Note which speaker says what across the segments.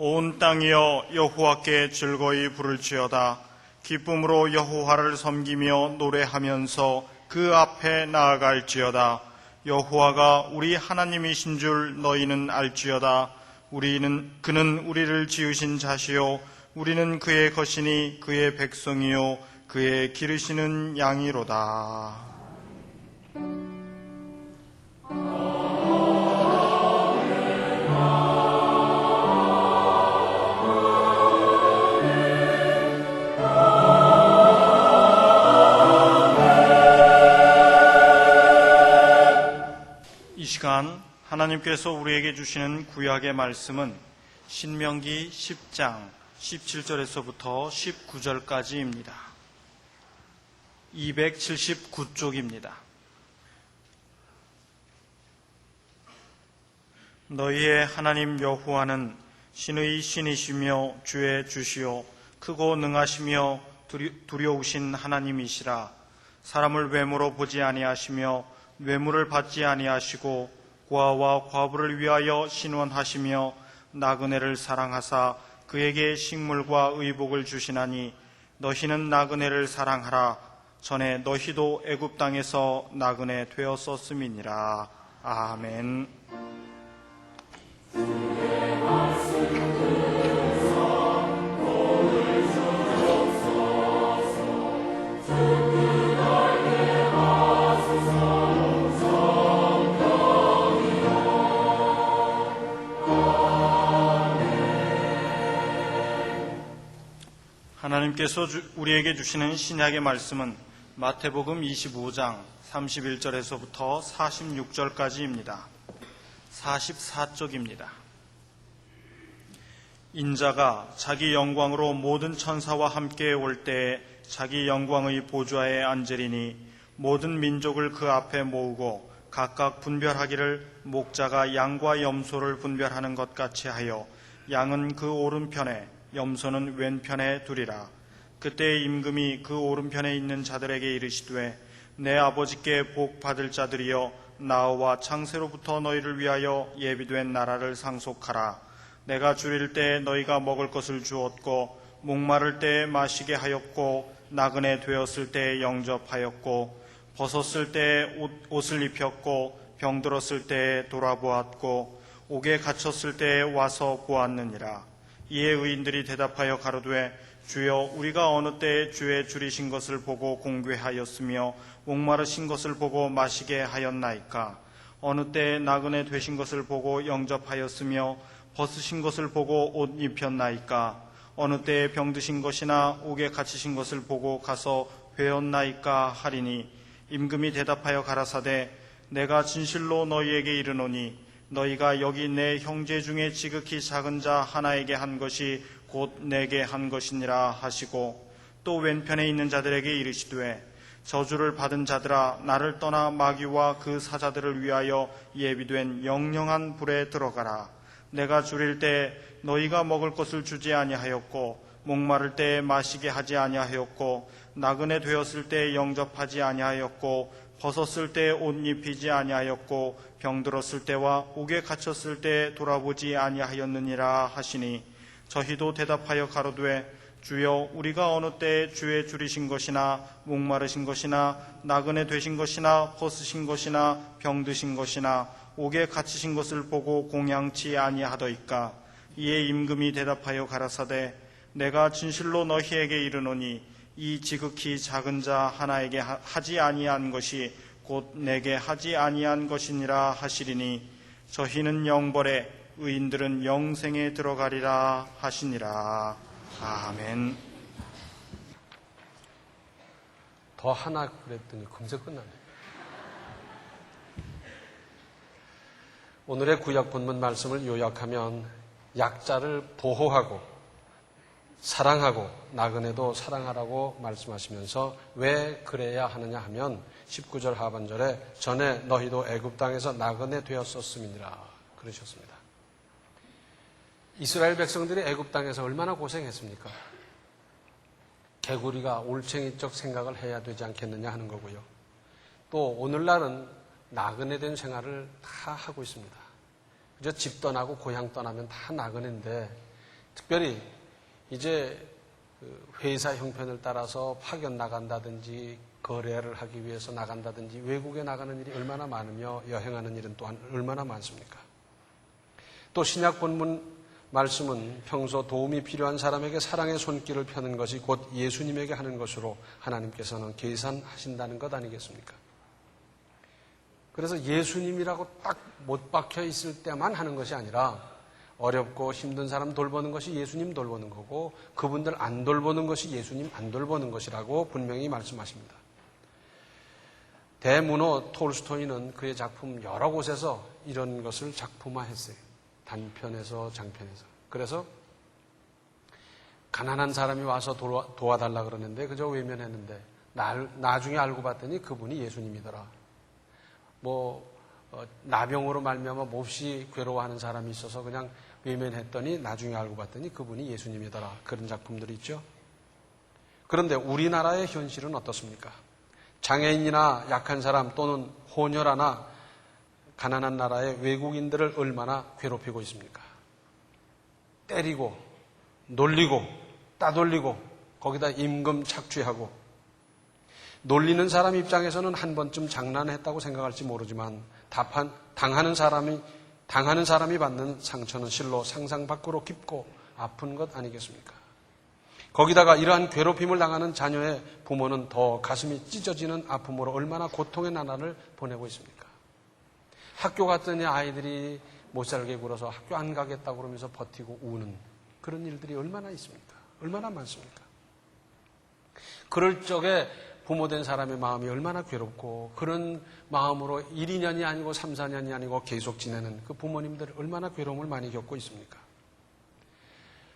Speaker 1: 온 땅이여 여호와께 즐거이 부를지어다. 기쁨으로 여호와를 섬기며 노래하면서 그 앞에 나아갈지어다. 여호와가 우리 하나님이신 줄 너희는 알지어다. 그는 우리를 지으신 자시요 우리는 그의 것이니 그의 백성이요 그의 기르시는 양이로다. 이 시간 하나님께서 우리에게 주시는 구약의 말씀은 신명기 10장 17절에서부터 19절까지입니다. 279쪽입니다. 너희의 하나님 여호와는 신의 신이시며 주의 주시요 크고 능하시며 두려우신 하나님이시라. 사람을 외모로 보지 아니하시며 뇌물을 받지 아니하시고 고아와 과부를 위하여 신원하시며 나그네를 사랑하사 그에게 식물과 의복을 주시나니 너희는 나그네를 사랑하라. 전에 너희도 애굽 땅에서 나그네 되었었음이니라. 아멘. 하나님께서 우리에게 주시는 신약의 말씀은 마태복음 25장 31절에서부터 46절까지입니다. 44쪽입니다. 인자가 자기 영광으로 모든 천사와 함께 올 때에 자기 영광의 보좌에 앉으리니 모든 민족을 그 앞에 모으고 각각 분별하기를 목자가 양과 염소를 분별하는 것 같이 하여 양은 그 오른편에 염소는 왼편에 두리라. 그때 임금이 그 오른편에 있는 자들에게 이르시되 내 아버지께 복 받을 자들이여 나와 창세로부터 너희를 위하여 예비된 나라를 상속하라. 내가 줄일 때 너희가 먹을 것을 주었고 목마를 때 마시게 하였고 나그네 되었을 때 영접하였고 벗었을 때 옷을 입혔고 병들었을 때 돌아보았고 옥에 갇혔을 때 와서 보았느니라. 이에 의인들이 대답하여 가로되 주여 우리가 어느 때에 주의 줄이신 것을 보고 공궤하였으며 목마르신 것을 보고 마시게 하였나이까. 어느 때에 나그네 되신 것을 보고 영접하였으며 벗으신 것을 보고 옷 입혔나이까. 어느 때에 병드신 것이나 옥에 갇히신 것을 보고 가서 회었나이까 하리니 임금이 대답하여 가라사대 내가 진실로 너희에게 이르노니 너희가 여기 내 형제 중에 지극히 작은 자 하나에게 한 것이 곧 내게 한 것이니라 하시고 또 왼편에 있는 자들에게 이르시되 저주를 받은 자들아 나를 떠나 마귀와 그 사자들을 위하여 예비된 영영한 불에 들어가라. 내가 줄일 때 너희가 먹을 것을 주지 아니하였고 목마를 때 마시게 하지 아니하였고 나그네 되었을 때 영접하지 아니하였고 벗었을 때 옷 입히지 아니하였고 병들었을 때와 옥에 갇혔을 때 돌아보지 아니하였느니라 하시니 저희도 대답하여 가로되 주여 우리가 어느 때에 주의 줄이신 것이나 목마르신 것이나 나그네 되신 것이나 벗으신 것이나 병드신 것이나 옥에 갇히신 것을 보고 공양치 아니하더이까. 이에 임금이 대답하여 가라사대 내가 진실로 너희에게 이르노니 이 지극히 작은 자 하나에게 하지 아니한 것이 곧 내게 하지 아니한 것이니라 하시리니 저희는 영벌에 의인들은 영생에 들어가리라 하시니라. 아멘.
Speaker 2: 더 하나 그랬더니 금세 끝나네. 오늘의 구약 본문 말씀을 요약하면 약자를 보호하고 사랑하고 나그네도 사랑하라고 말씀하시면서 왜 그래야 하느냐 하면 19절 하반절에 전에 너희도 애굽 땅에서 나그네 되었었음이니라 그러셨습니다. 이스라엘 백성들이 애굽 땅에서 얼마나 고생했습니까? 개구리가 올챙이적 생각을 해야 되지 않겠느냐 하는 거고요. 또 오늘날은 나그네 된 생활을 다 하고 있습니다. 그저 집 떠나고 고향 떠나면 다 나그네인데 특별히 이제 회사 형편을 따라서 파견 나간다든지 거래를 하기 위해서 나간다든지 외국에 나가는 일이 얼마나 많으며 여행하는 일은 또한 얼마나 많습니까? 또 신약 본문 말씀은 평소 도움이 필요한 사람에게 사랑의 손길을 펴는 것이 곧 예수님에게 하는 것으로 하나님께서는 계산하신다는 것 아니겠습니까? 그래서 예수님이라고 딱 못 박혀 있을 때만 하는 것이 아니라 어렵고 힘든 사람 돌보는 것이 예수님 돌보는 거고 그분들 안 돌보는 것이 예수님 안 돌보는 것이라고 분명히 말씀하십니다. 대문호 톨스토이는 그의 작품 여러 곳에서 이런 것을 작품화했어요. 단편에서 장편에서. 그래서 가난한 사람이 와서 도와달라 그러는데 그저 외면했는데 나중에 알고 봤더니 그분이 예수님이더라. 나병으로 말미암아 몹시 괴로워하는 사람이 있어서 그냥 외면했더니 나중에 알고 봤더니 그분이 예수님이더라. 그런 작품들이 있죠. 그런데 우리나라의 현실은 어떻습니까? 장애인이나 약한 사람 또는 혼혈아나 가난한 나라의 외국인들을 얼마나 괴롭히고 있습니까? 때리고 놀리고 따돌리고 거기다 임금 착취하고 놀리는 사람 입장에서는 한 번쯤 장난했다고 생각할지 모르지만 당하는 사람이 받는 상처는 실로 상상 밖으로 깊고 아픈 것 아니겠습니까? 거기다가 이러한 괴롭힘을 당하는 자녀의 부모는 더 가슴이 찢어지는 아픔으로 얼마나 고통의 나날을 보내고 있습니까? 학교 갔더니 아이들이 못 살게 굴어서 학교 안 가겠다고 그러면서 버티고 우는 그런 일들이 얼마나 있습니까? 얼마나 많습니까? 그럴 적에 부모된 사람의 마음이 얼마나 괴롭고 그런 마음으로 1, 2년이 아니고 3, 4년이 아니고 계속 지내는 그 부모님들 얼마나 괴로움을 많이 겪고 있습니까?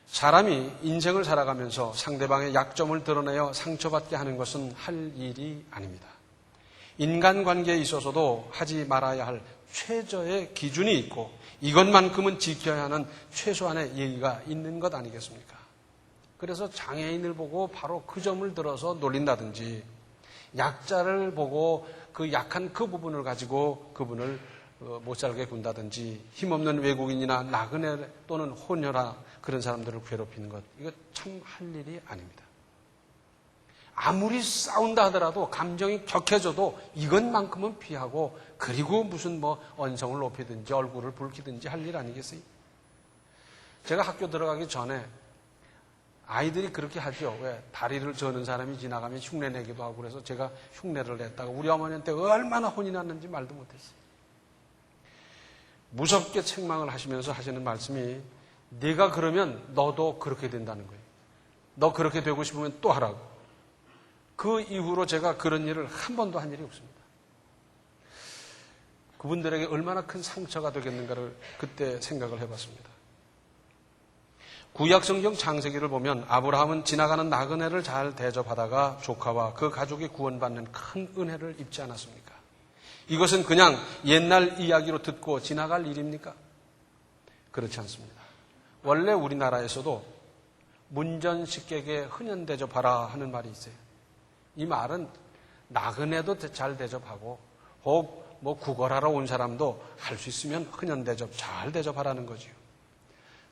Speaker 2: 사람이 인생을 살아가면서 상대방의 약점을 드러내어 상처받게 하는 것은 할 일이 아닙니다. 인간관계에 있어서도 하지 말아야 할 최저의 기준이 있고 이것만큼은 지켜야 하는 최소한의 예의가 있는 것 아니겠습니까? 그래서 장애인을 보고 바로 그 점을 들어서 놀린다든지 약자를 보고 그 약한 그 부분을 가지고 그분을 못 살게 군다든지 힘없는 외국인이나 나그네 또는 혼혈아 그런 사람들을 괴롭히는 것 이거 참 할 일이 아닙니다. 아무리 싸운다 하더라도 감정이 격해져도 이것만큼은 피하고 그리고 무슨 언성을 높이든지 얼굴을 붉히든지 할 일 아니겠어요? 제가 학교 들어가기 전에 아이들이 그렇게 하죠. 왜? 다리를 저는 사람이 지나가면 흉내 내기도 하고 그래서 제가 흉내를 냈다가 우리 어머니한테 얼마나 혼이 났는지 말도 못했어요. 무섭게 책망을 하시면서 하시는 말씀이 네가 그러면 너도 그렇게 된다는 거예요. 너 그렇게 되고 싶으면 또 하라고. 그 이후로 제가 그런 일을 한 번도 한 일이 없습니다. 그분들에게 얼마나 큰 상처가 되겠는가를 그때 생각을 해봤습니다. 구약성경 창세기를 보면 아브라함은 지나가는 나그네를 잘 대접하다가 조카와 그 가족이 구원받는 큰 은혜를 입지 않았습니까? 이것은 그냥 옛날 이야기로 듣고 지나갈 일입니까? 그렇지 않습니다. 원래 우리나라에서도 문전식객에 흔연 대접하라 하는 말이 있어요. 이 말은 나그네도 잘 대접하고 혹 구걸하러 온 사람도 할 수 있으면 흔연 대접 잘 대접하라는 거지요.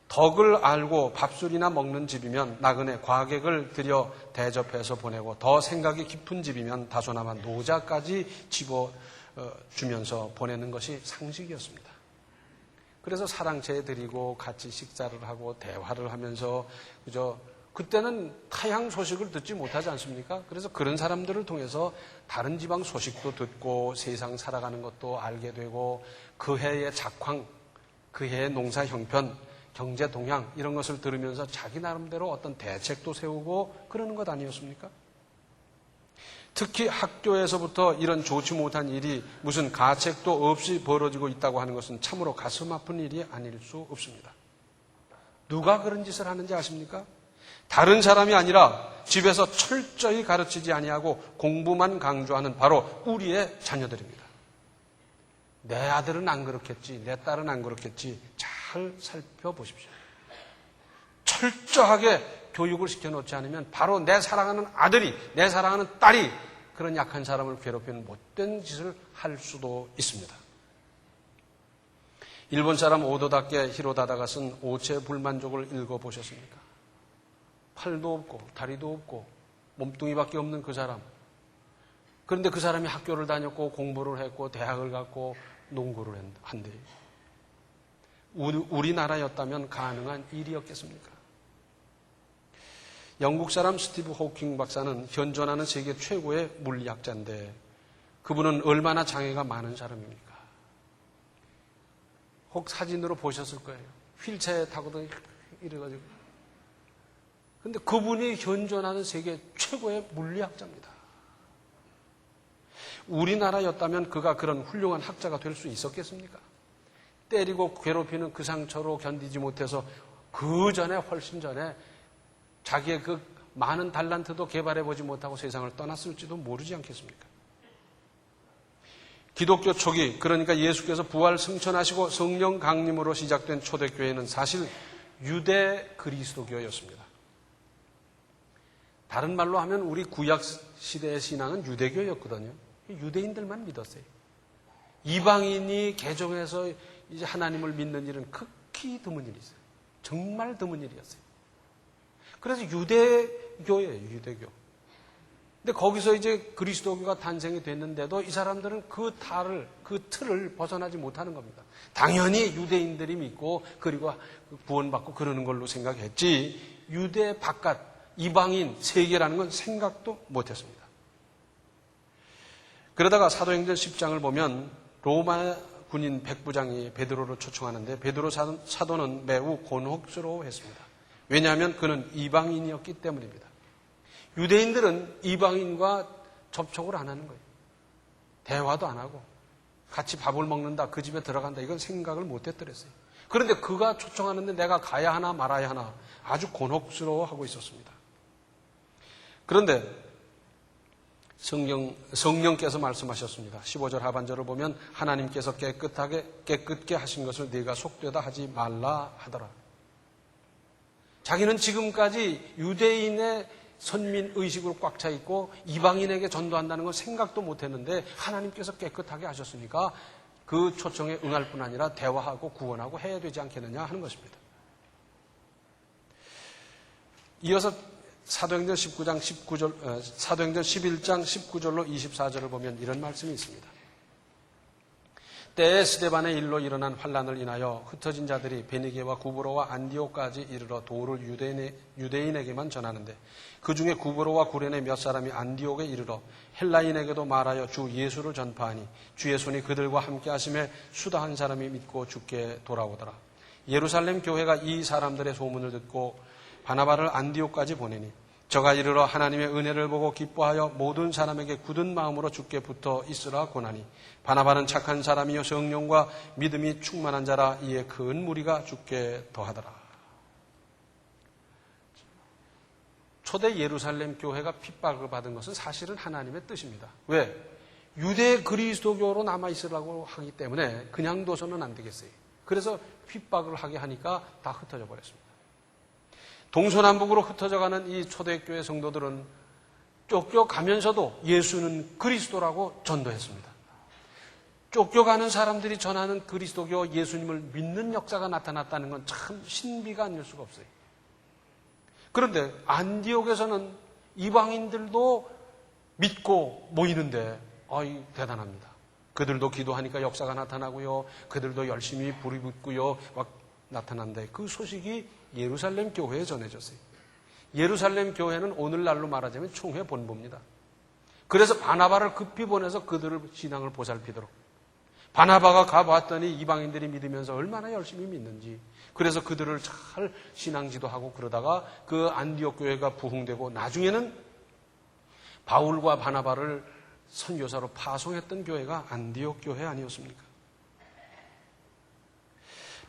Speaker 2: 덕을 알고 밥술이나 먹는 집이면 나그네 과객을 들여 대접해서 보내고 더 생각이 깊은 집이면 다소나마 노자까지 집어주면서 보내는 것이 상식이었습니다. 그래서 사랑채 드리고 같이 식사를 하고 대화를 하면서 그때는 타향 소식을 듣지 못하지 않습니까? 그래서 그런 사람들을 통해서 다른 지방 소식도 듣고 세상 살아가는 것도 알게 되고 그 해의 작황, 그 해의 농사 형편, 경제 동향 이런 것을 들으면서 자기 나름대로 어떤 대책도 세우고 그러는 것 아니었습니까? 특히 학교에서부터 이런 좋지 못한 일이 무슨 가책도 없이 벌어지고 있다고 하는 것은 참으로 가슴 아픈 일이 아닐 수 없습니다. 누가 그런 짓을 하는지 아십니까? 다른 사람이 아니라 집에서 철저히 가르치지 아니하고 공부만 강조하는 바로 우리의 자녀들입니다. 내 아들은 안 그렇겠지, 내 딸은 안 그렇겠지 잘 살펴보십시오. 철저하게 교육을 시켜놓지 않으면 바로 내 사랑하는 아들이, 내 사랑하는 딸이 그런 약한 사람을 괴롭히는 못된 짓을 할 수도 있습니다. 일본 사람 오도다케 히로다다가 쓴 오체 불만족을 읽어보셨습니까? 팔도 없고 다리도 없고 몸뚱이밖에 없는 그 사람. 그런데 그 사람이 학교를 다녔고 공부를 했고 대학을 갔고 농구를 한대. 우리나라였다면 가능한 일이었겠습니까? 영국 사람 스티브 호킹 박사는 현존하는 세계 최고의 물리학자인데 그분은 얼마나 장애가 많은 사람입니까? 혹 사진으로 보셨을 거예요. 휠체어에 타고도 이래가지고. 근데 그분이 현존하는 세계 최고의 물리학자입니다. 우리나라였다면 그가 그런 훌륭한 학자가 될 수 있었겠습니까? 때리고 괴롭히는 그 상처로 견디지 못해서 훨씬 전에 자기의 그 많은 달란트도 개발해보지 못하고 세상을 떠났을지도 모르지 않겠습니까? 기독교 초기, 그러니까 예수께서 부활 승천하시고 성령 강림으로 시작된 초대교회는 사실 유대 그리스도교였습니다. 다른 말로 하면 우리 구약 시대의 신앙은 유대교였거든요. 유대인들만 믿었어요. 이방인이 개종해서 이제 하나님을 믿는 일은 극히 드문 일이었어요. 정말 드문 일이었어요. 그래서 유대교예요, 유대교. 근데 거기서 이제 그리스도교가 탄생이 됐는데도 이 사람들은 그 틀을 벗어나지 못하는 겁니다. 당연히 유대인들이 믿고 그리고 구원받고 그러는 걸로 생각했지 유대 바깥 이방인 세계라는 건 생각도 못했습니다. 그러다가 사도행전 10장을 보면 로마 군인 백부장이 베드로를 초청하는데 베드로 사도는 매우 곤혹스러워했습니다. 왜냐하면 그는 이방인이었기 때문입니다. 유대인들은 이방인과 접촉을 안 하는 거예요. 대화도 안 하고 같이 밥을 먹는다, 그 집에 들어간다, 이건 생각을 못 했더랬어요. 그런데 그가 초청하는데 내가 가야 하나 말아야 하나 아주 곤혹스러워하고 있었습니다. 그런데 성령께서 말씀하셨습니다. 15절 하반절을 보면 하나님께서 깨끗게 하신 것을 네가 속되다 하지 말라 하더라. 자기는 지금까지 유대인의 선민의식으로 꽉 차 있고 이방인에게 전도한다는 건 생각도 못했는데 하나님께서 깨끗하게 하셨으니까 그 초청에 응할 뿐 아니라 대화하고 구원하고 해야 되지 않겠느냐 하는 것입니다. 이어서 사도행전 11장 19절로 24절을 보면 이런 말씀이 있습니다. 때에 스데반의 일로 일어난 환란을 인하여 흩어진 자들이 베니게와 구브로와 안디옥까지 이르러 도를 유대인에게만 전하는데 그 중에 구브로와 구레네 몇 사람이 안디옥에 이르러 헬라인에게도 말하여 주 예수를 전파하니 주의 손이 그들과 함께 하심에 수다 한 사람이 믿고 주께 돌아오더라. 예루살렘 교회가 이 사람들의 소문을 듣고 바나바를 안디옥까지 보내니 저가 이르러 하나님의 은혜를 보고 기뻐하여 모든 사람에게 굳은 마음으로 주께 붙어 있으라 고나니 바나바는 착한 사람이요 성령과 믿음이 충만한 자라 이에 큰 무리가 주께 더하더라. 초대 예루살렘 교회가 핍박을 받은 것은 사실은 하나님의 뜻입니다. 왜? 유대 그리스도교로 남아있으라고 하기 때문에 그냥 둬서는 안 되겠어요. 그래서 핍박을 하게 하니까 다 흩어져 버렸습니다. 동서남북으로 흩어져가는 이 초대교회 성도들은 쫓겨가면서도 예수는 그리스도라고 전도했습니다. 쫓겨가는 사람들이 전하는 그리스도교 예수님을 믿는 역사가 나타났다는 건 참 신비가 아닐 수가 없어요. 그런데 안디옥에서는 이방인들도 믿고 모이는데 대단합니다. 그들도 기도하니까 역사가 나타나고요. 그들도 열심히 불이 붙고요. 막 나타난데 그 소식이 예루살렘 교회에 전해졌어요. 예루살렘 교회는 오늘날로 말하자면 총회 본부입니다. 그래서 바나바를 급히 보내서 그들을 신앙을 보살피도록. 바나바가 가봤더니 이방인들이 믿으면서 얼마나 열심히 믿는지. 그래서 그들을 잘 신앙지도하고 그러다가 그 안디옥 교회가 부흥되고 나중에는 바울과 바나바를 선교사로 파송했던 교회가 안디옥 교회 아니었습니까?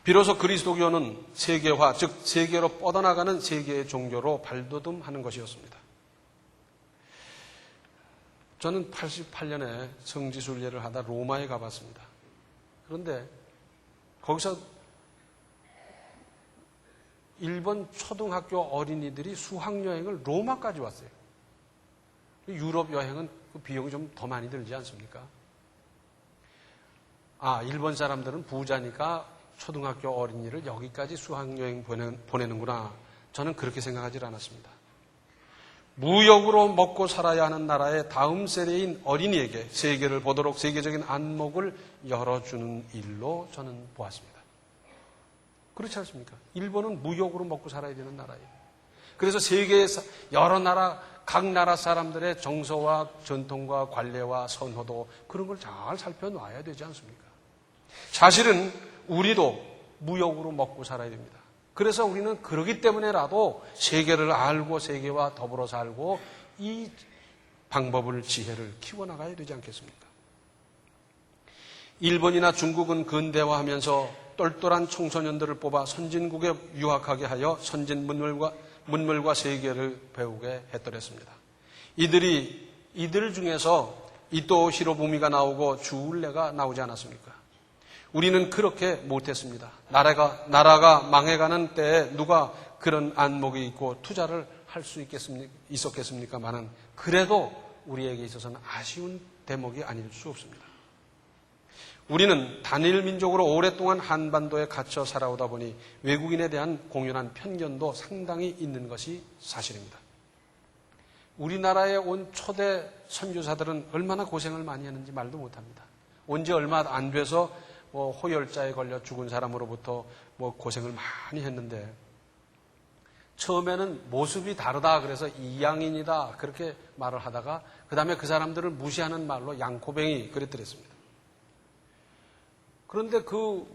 Speaker 2: 비로소 그리스도교는 세계화, 즉 세계로 뻗어나가는 세계의 종교로 발돋움하는 것이었습니다. 저는 88년에 성지순례를 하다 로마에 가봤습니다. 그런데 거기서 일본 초등학교 어린이들이 수학여행을 로마까지 왔어요. 유럽 여행은 그 비용이 좀 더 많이 들지 않습니까? 일본 사람들은 부자니까 초등학교 어린이를 여기까지 수학여행 보내는구나. 저는 그렇게 생각하지 않았습니다. 무역으로 먹고 살아야 하는 나라의 다음 세대인 어린이에게 세계를 보도록 세계적인 안목을 열어주는 일로 저는 보았습니다. 그렇지 않습니까? 일본은 무역으로 먹고 살아야 되는 나라예요. 그래서 세계의 여러 나라, 각 나라 사람들의 정서와 전통과 관례와 선호도 그런 걸 잘 살펴놔야 되지 않습니까? 사실은 우리도 무역으로 먹고 살아야 됩니다. 그래서 우리는 그러기 때문에라도 세계를 알고 세계와 더불어 살고 이 방법을, 지혜를 키워나가야 되지 않겠습니까? 일본이나 중국은 근대화하면서 똘똘한 청소년들을 뽑아 선진국에 유학하게 하여 선진 문물과 세계를 배우게 했더랬습니다. 이들 중에서 이토 히로부미가 나오고 주울레가 나오지 않았습니까? 우리는 그렇게 못했습니다. 나라가 망해가는 때에 누가 그런 안목이 있고 투자를 할 수 있었겠습니까마는 그래도 우리에게 있어서는 아쉬운 대목이 아닐 수 없습니다. 우리는 단일 민족으로 오랫동안 한반도에 갇혀 살아오다 보니 외국인에 대한 공연한 편견도 상당히 있는 것이 사실입니다. 우리나라에 온 초대 선교사들은 얼마나 고생을 많이 했는지 말도 못합니다. 온 지 얼마 안 돼서 호열자에 걸려 죽은 사람으로부터 고생을 많이 했는데 처음에는 모습이 다르다 그래서 이양인이다 그렇게 말을 하다가 그 다음에 그 사람들을 무시하는 말로 양코뱅이 그랬더랬습니다. 그런데 그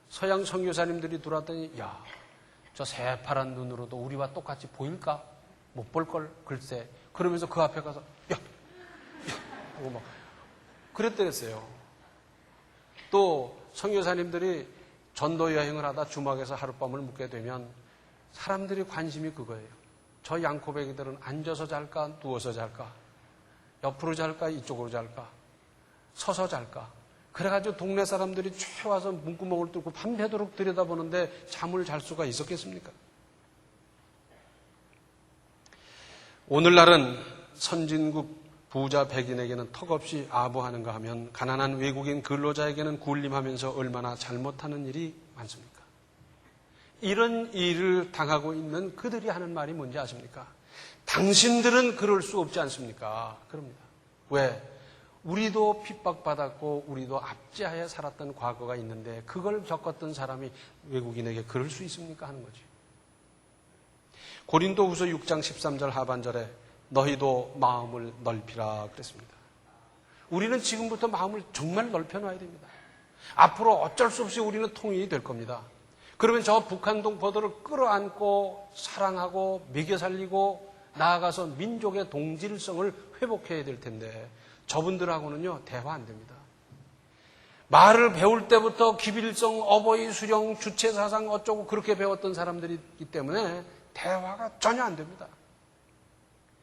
Speaker 2: 서양 선교사님들이 들어왔더니 야, 저 새파란 눈으로도 우리와 똑같이 보일까? 못 볼 걸 글쎄. 그러면서 그 앞에 가서 야 하고 막 그랬더랬어요. 또 선교사님들이 전도 여행을 하다 주막에서 하룻밤을 묵게 되면 사람들이 관심이 그거예요. 저 양코베기들은 앉아서 잘까 누워서 잘까 옆으로 잘까 이쪽으로 잘까 서서 잘까 그래가지고 동네 사람들이 쫙 와서 문구멍을 뚫고 밤새도록 들여다보는데 잠을 잘 수가 있었겠습니까? 오늘날은 선진국 부자 백인에게는 턱없이 아부하는가 하면 가난한 외국인 근로자에게는 군림하면서 얼마나 잘못하는 일이 많습니까? 이런 일을 당하고 있는 그들이 하는 말이 뭔지 아십니까? 당신들은 그럴 수 없지 않습니까? 그럽니다. 왜? 우리도 핍박받았고 우리도 압제하에 살았던 과거가 있는데 그걸 겪었던 사람이 외국인에게 그럴 수 있습니까? 하는 거지. 고린도후서 6장 13절 하반절에 너희도 마음을 넓히라 그랬습니다. 우리는 지금부터 마음을 정말 넓혀놔야 됩니다. 앞으로 어쩔 수 없이 우리는 통일이 될 겁니다. 그러면 저 북한 동포들을 끌어안고 사랑하고 먹여 살리고 나아가서 민족의 동질성을 회복해야 될 텐데 저분들하고는요 대화 안 됩니다. 말을 배울 때부터 기빌성, 어버이 수령, 주체사상 어쩌고 그렇게 배웠던 사람들이기 때문에 대화가 전혀 안 됩니다.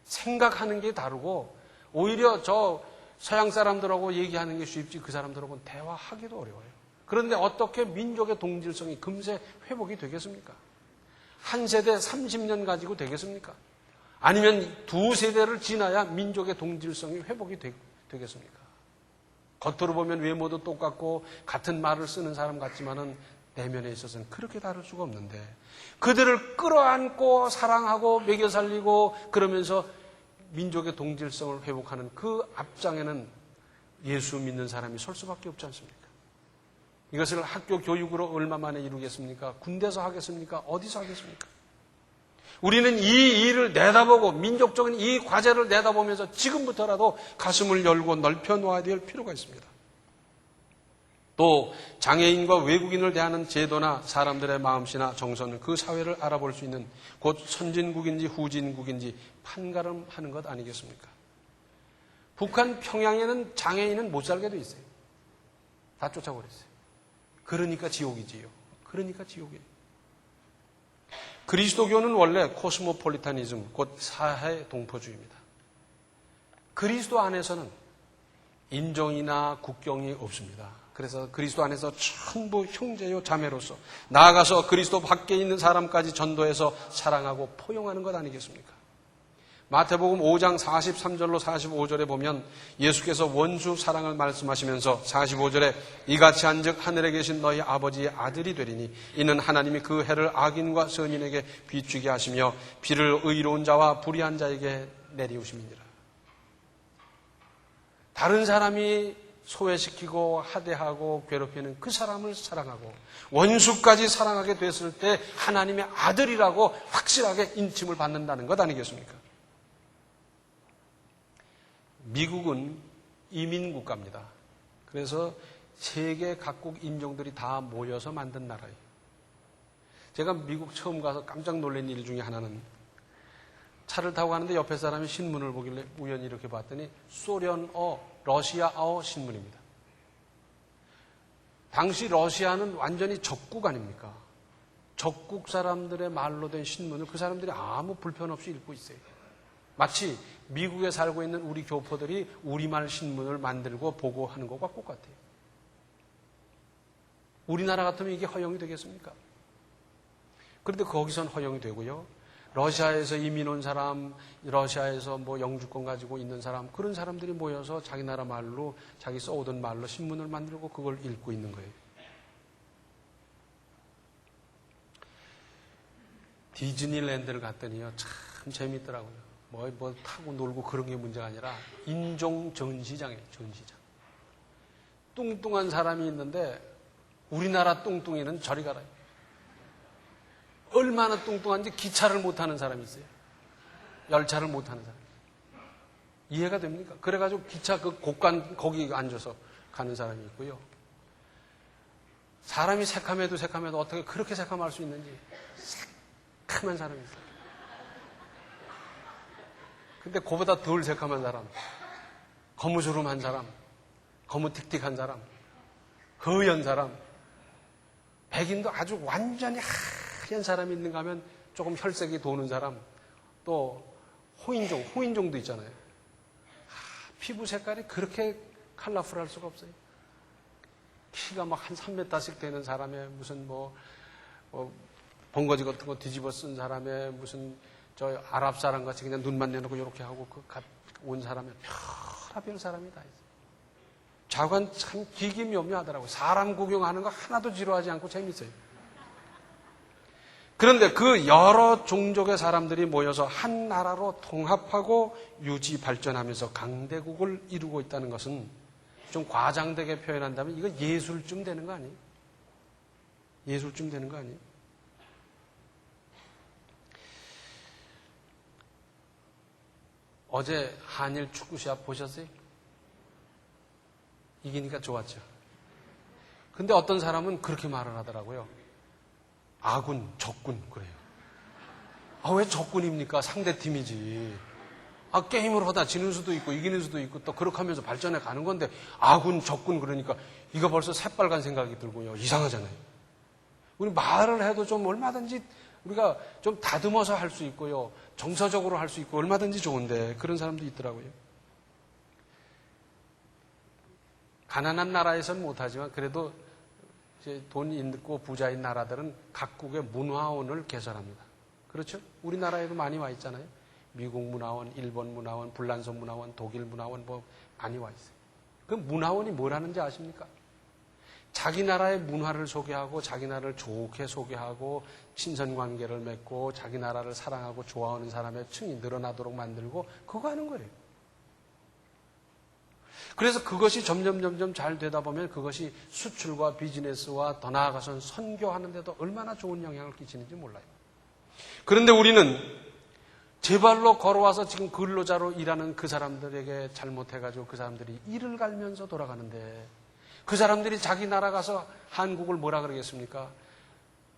Speaker 2: 생각하는 게 다르고 오히려 저 서양 사람들하고 얘기하는 게 쉽지 그 사람들하고는 대화하기도 어려워요. 그런데 어떻게 민족의 동질성이 금세 회복이 되겠습니까? 한 세대 30년 가지고 되겠습니까? 아니면 두 세대를 지나야 민족의 동질성이 회복이 되겠습니까? 겉으로 보면 외모도 똑같고 같은 말을 쓰는 사람 같지만은 내면에 있어서는 그렇게 다를 수가 없는데 그들을 끌어안고 사랑하고 먹여 살리고 그러면서 민족의 동질성을 회복하는 그 앞장에는 예수 믿는 사람이 설 수밖에 없지 않습니까? 이것을 학교 교육으로 얼마 만에 이루겠습니까? 군대에서 하겠습니까? 어디서 하겠습니까? 우리는 이 일을 내다보고 민족적인 이 과제를 내다보면서 지금부터라도 가슴을 열고 넓혀 놓아야 될 필요가 있습니다. 또 장애인과 외국인을 대하는 제도나 사람들의 마음씨나 정서는 그 사회를 알아볼 수 있는 곧 선진국인지 후진국인지 판가름하는 것 아니겠습니까? 북한 평양에는 장애인은 못 살게 돼 있어요. 다 쫓아버렸어요. 그러니까 지옥이지요. 그러니까 지옥이에요. 그리스도교는 원래 코스모폴리타니즘, 곧 사회 동포주의입니다. 그리스도 안에서는 인종이나 국경이 없습니다. 그래서 그리스도 안에서 전부 형제요 자매로서 나아가서 그리스도 밖에 있는 사람까지 전도해서 사랑하고 포용하는 것 아니겠습니까? 마태복음 5장 43절로 45절에 보면 예수께서 원수 사랑을 말씀하시면서 45절에 이같이 한즉 하늘에 계신 너희 아버지의 아들이 되리니 이는 하나님이 그 해를 악인과 선인에게 비추게 하시며 비를 의로운 자와 불의한 자에게 내리우심이니라. 다른 사람이 소외시키고 하대하고 괴롭히는 그 사람을 사랑하고 원수까지 사랑하게 됐을 때 하나님의 아들이라고 확실하게 인침을 받는다는 것 아니겠습니까? 미국은 이민국가입니다. 그래서 세계 각국 인종들이 다 모여서 만든 나라예요. 제가 미국 처음 가서 깜짝 놀란 일 중에 하나는 차를 타고 가는데 옆에 사람이 신문을 보길래 우연히 이렇게 봤더니 소련어, 러시아어 신문입니다. 당시 러시아는 완전히 적국 아닙니까? 적국 사람들의 말로 된 신문을 그 사람들이 아무 불편 없이 읽고 있어요. 마치 미국에 살고 있는 우리 교포들이 우리말 신문을 만들고 보고 하는 것과 똑같아요. 우리나라 같으면 이게 허용이 되겠습니까? 그런데 거기선 허용이 되고요. 러시아에서 이민 온 사람, 러시아에서 뭐 영주권 가지고 있는 사람, 그런 사람들이 모여서 자기 나라 말로, 자기 써오던 말로 신문을 만들고 그걸 읽고 있는 거예요. 디즈니랜드를 갔더니요, 참 재밌더라고요. 뭐 타고 놀고 그런 게 문제가 아니라 인종 전시장이에요, 전시장. 뚱뚱한 사람이 있는데 우리나라 뚱뚱이는 저리 가라. 얼마나 뚱뚱한지 기차를 못 타는 사람이 있어요. 열차를 못 타는 사람. 이해가 됩니까? 그래가지고 기차 그 곡간 거기 앉아서 가는 사람이 있고요. 사람이 새카매도 새카매도 어떻게 그렇게 새카말 수 있는지 새카만 사람이 있어요. 근데 그보다 덜 새카만 사람, 거무주름한 사람, 거무틱틱한 사람, 허연 사람, 백인도 아주 완전히 하얀 사람이 있는가 하면 조금 혈색이 도는 사람, 또 호인종도 있잖아요. 피부 색깔이 그렇게 컬러풀할 수가 없어요. 키가 막 한 3m씩 되는 사람의 무슨 번거지 같은 거 뒤집어 쓴 사람의 무슨 저 아랍 사람 같이 그냥 눈만 내놓고 이렇게 하고 온 사람의 별의별 사람이 다 있어요. 자관 참 기기묘묘하더라고요. 사람 구경하는 거 하나도 지루하지 않고 재밌어요. 그런데 그 여러 종족의 사람들이 모여서 한 나라로 통합하고 유지 발전하면서 강대국을 이루고 있다는 것은 좀 과장되게 표현한다면 이거 예술쯤 되는 거 아니에요? 예술쯤 되는 거 아니에요? 어제 한일 축구 시합 보셨어요? 이기니까 좋았죠. 근데 어떤 사람은 그렇게 말을 하더라고요. 아군, 적군, 그래요. 왜 적군입니까? 상대팀이지. 게임을 하다 지는 수도 있고, 이기는 수도 있고, 또 그렇게 하면서 발전해 가는 건데, 아군, 적군, 그러니까, 이거 벌써 새빨간 생각이 들고요. 이상하잖아요. 우리 말을 해도 좀 얼마든지 우리가 좀 다듬어서 할 수 있고요. 정서적으로 할 수 있고, 얼마든지 좋은데, 그런 사람도 있더라고요. 가난한 나라에서는 못하지만, 그래도 돈 있고 부자인 나라들은 각국의 문화원을 개설합니다. 그렇죠? 우리나라에도 많이 와 있잖아요. 미국 문화원, 일본 문화원, 불란서 문화원, 독일 문화원 많이 와 있어요. 그 문화원이 뭘 하는지 아십니까? 자기 나라의 문화를 소개하고 자기 나라를 좋게 소개하고 친선관계를 맺고 자기 나라를 사랑하고 좋아하는 사람의 층이 늘어나도록 만들고 그거 하는 거예요. 그래서 그것이 점점 잘 되다 보면 그것이 수출과 비즈니스와 더 나아가서는 선교하는 데도 얼마나 좋은 영향을 끼치는지 몰라요. 그런데 우리는 제 발로 걸어와서 지금 근로자로 일하는 그 사람들에게 잘못해가지고 그 사람들이 이를 갈면서 돌아가는데 그 사람들이 자기 나라 가서 한국을 뭐라 그러겠습니까?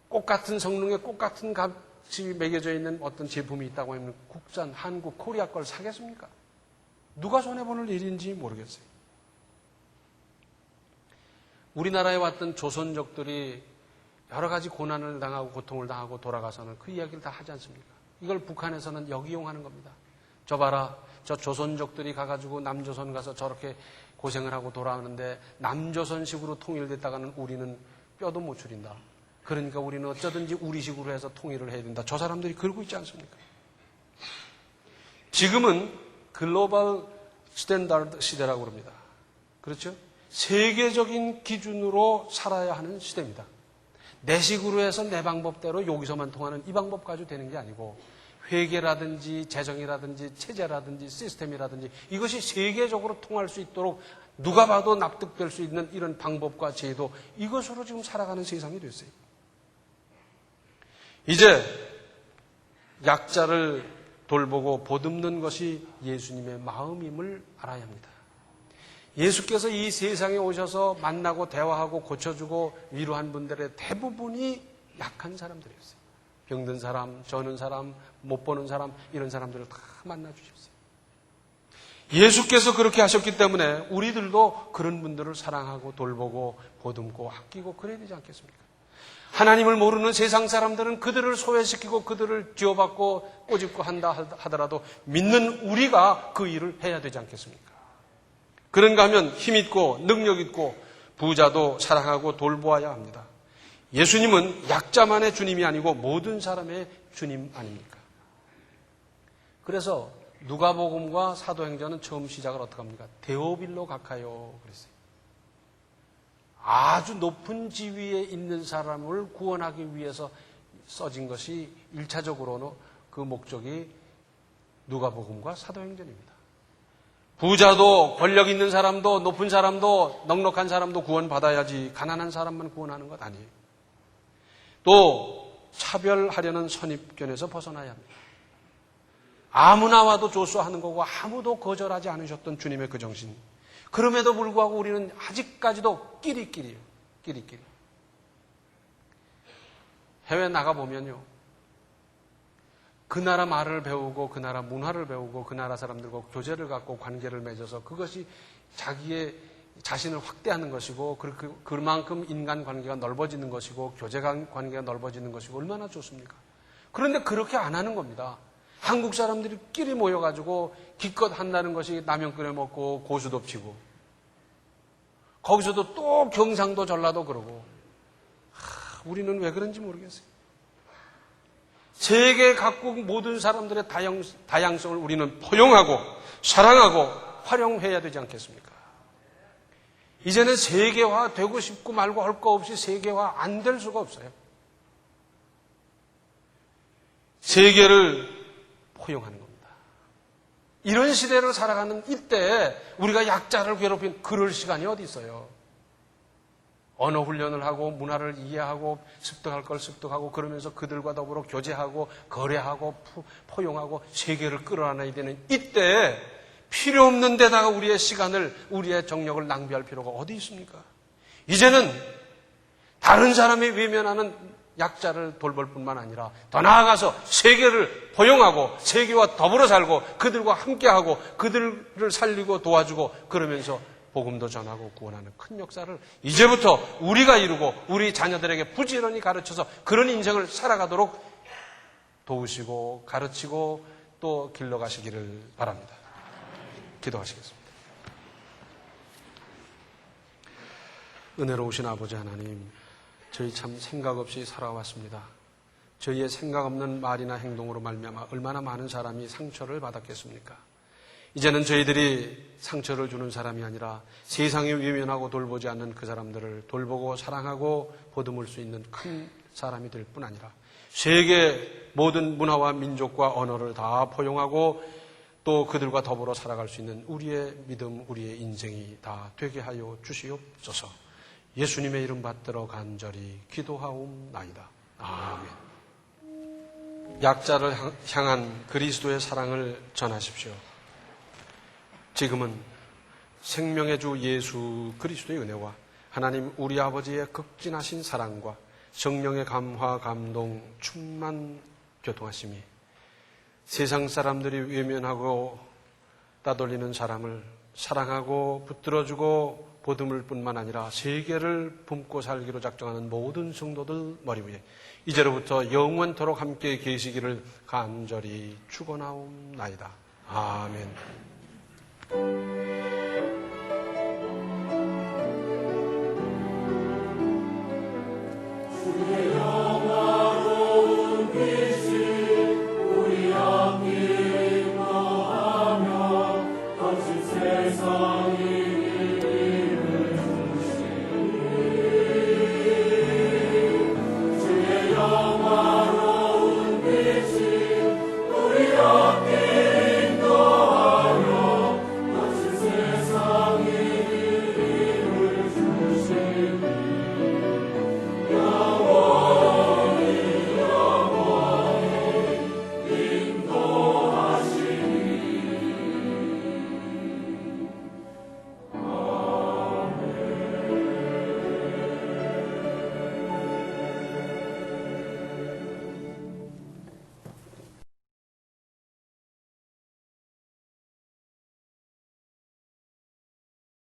Speaker 2: 꽃 같은 성능에 꽃 같은 값이 매겨져 있는 어떤 제품이 있다고 하면 국산 한국 코리아 걸 사겠습니까? 누가 손해보는 일인지 모르겠어요. 우리나라에 왔던 조선족들이 여러 가지 고난을 당하고 고통을 당하고 돌아가서는 그 이야기를 다 하지 않습니까? 이걸 북한에서는 역이용하는 겁니다. 저 봐라, 저 조선족들이 가가지고 남조선 가서 저렇게 고생을 하고 돌아오는데 남조선식으로 통일됐다가는 우리는 뼈도 못 추린다. 그러니까 우리는 어쩌든지 우리식으로 해서 통일을 해야 된다. 저 사람들이 그러고 있지 않습니까? 지금은 글로벌 스탠다드 시대라고 합니다. 그렇죠? 세계적인 기준으로 살아야 하는 시대입니다. 내 식으로 해서 내 방법대로 여기서만 통하는 이 방법 가지고 되는 게 아니고 회계라든지 재정이라든지 체제라든지 시스템이라든지 이것이 세계적으로 통할 수 있도록 누가 봐도 납득될 수 있는 이런 방법과 제도, 이것으로 지금 살아가는 세상이 됐어요. 이제 약자를 돌보고 보듬는 것이 예수님의 마음임을 알아야 합니다. 예수께서 이 세상에 오셔서 만나고 대화하고 고쳐주고 위로한 분들의 대부분이 약한 사람들이었어요. 병든 사람, 저는 사람, 못 보는 사람, 이런 사람들을 다 만나주셨어요. 예수께서 그렇게 하셨기 때문에 우리들도 그런 분들을 사랑하고 돌보고 보듬고 아끼고 그래야 되지 않겠습니까? 하나님을 모르는 세상 사람들은 그들을 소외시키고 그들을 쥐어받고 꼬집고 한다 하더라도 믿는 우리가 그 일을 해야 되지 않겠습니까? 그런가 하면 힘있고 능력있고 부자도 사랑하고 돌보아야 합니다. 예수님은 약자만의 주님이 아니고 모든 사람의 주님 아닙니까? 그래서 누가복음과 사도행전은 처음 시작을 어떻게 합니까? 데오빌로 가카요 그랬어요. 아주 높은 지위에 있는 사람을 구원하기 위해서 써진 것이 1차적으로는 그 목적이 누가복음과 사도행전입니다. 부자도 권력 있는 사람도 높은 사람도 넉넉한 사람도 구원받아야지 가난한 사람만 구원하는 것 아니에요. 또 차별하려는 선입견에서 벗어나야 합니다. 아무나 와도 조수하는 거고 아무도 거절하지 않으셨던 주님의 그 정신. 그럼에도 불구하고 우리는 아직까지도 끼리끼리요. 끼리끼리. 해외 나가보면요. 그 나라 말을 배우고 그 나라 문화를 배우고 그 나라 사람들과 교제를 갖고 관계를 맺어서 그것이 자기의 자신을 확대하는 것이고 그만큼 인간관계가 넓어지는 것이고 교제관계가 넓어지는 것이고 얼마나 좋습니까? 그런데 그렇게 안 하는 겁니다. 한국 사람들이 끼리 모여가지고 기껏 한다는 것이 라면 끓여 먹고 고수도 피고 거기서도 또 경상도 전라도 그러고 우리는 왜 그런지 모르겠어요. 세계 각국 모든 사람들의 다양성을 우리는 포용하고 사랑하고 활용해야 되지 않겠습니까? 이제는 세계화 되고 싶고 말고 할 거 없이 세계화 안 될 수가 없어요. 세계를 포용하는 겁니다. 이런 시대를 살아가는 이때 우리가 약자를 괴롭힌 그럴 시간이 어디 있어요? 언어 훈련을 하고 문화를 이해하고 습득할 걸 습득하고 그러면서 그들과 더불어 교제하고 거래하고 포용하고 세계를 끌어안아야 되는 이때 필요 없는 데다가 우리의 시간을 우리의 정력을 낭비할 필요가 어디 있습니까? 이제는 다른 사람이 외면하는 약자를 돌볼 뿐만 아니라 더 나아가서 세계를 포용하고 세계와 더불어 살고 그들과 함께하고 그들을 살리고 도와주고 그러면서 복음도 전하고 구원하는 큰 역사를 이제부터 우리가 이루고 우리 자녀들에게 부지런히 가르쳐서 그런 인생을 살아가도록 도우시고 가르치고 또 길러가시기를 바랍니다. 기도하시겠습니다. 은혜로우신 아버지 하나님, 저희 참 생각 없이 살아왔습니다. 저희의 생각 없는 말이나 행동으로 말미암아 얼마나 많은 사람이 상처를 받았겠습니까? 이제는 저희들이 상처를 주는 사람이 아니라 세상에 외면하고 돌보지 않는 그 사람들을 돌보고 사랑하고 보듬을 수 있는 큰 사람이 될 뿐 아니라 세계 모든 문화와 민족과 언어를 다 포용하고 또 그들과 더불어 살아갈 수 있는 우리의 믿음, 우리의 인생이 다 되게 하여 주시옵소서. 예수님의 이름 받들어 간절히 기도하옵나이다. 아멘. 약자를 향한 그리스도의 사랑을 전하십시오. 지금은 생명의 주 예수 그리스도의 은혜와 하나님 우리 아버지의 극진하신 사랑과 성령의 감화, 감동, 충만 교통하심이 세상 사람들이 외면하고 따돌리는 사람을 사랑하고 붙들어주고 보듬을 뿐만 아니라 세계를 품고 살기로 작정하는 모든 성도들 머리 위에 이제로부터 영원토록 함께 계시기를 간절히 축원하옵나이다. 아멘.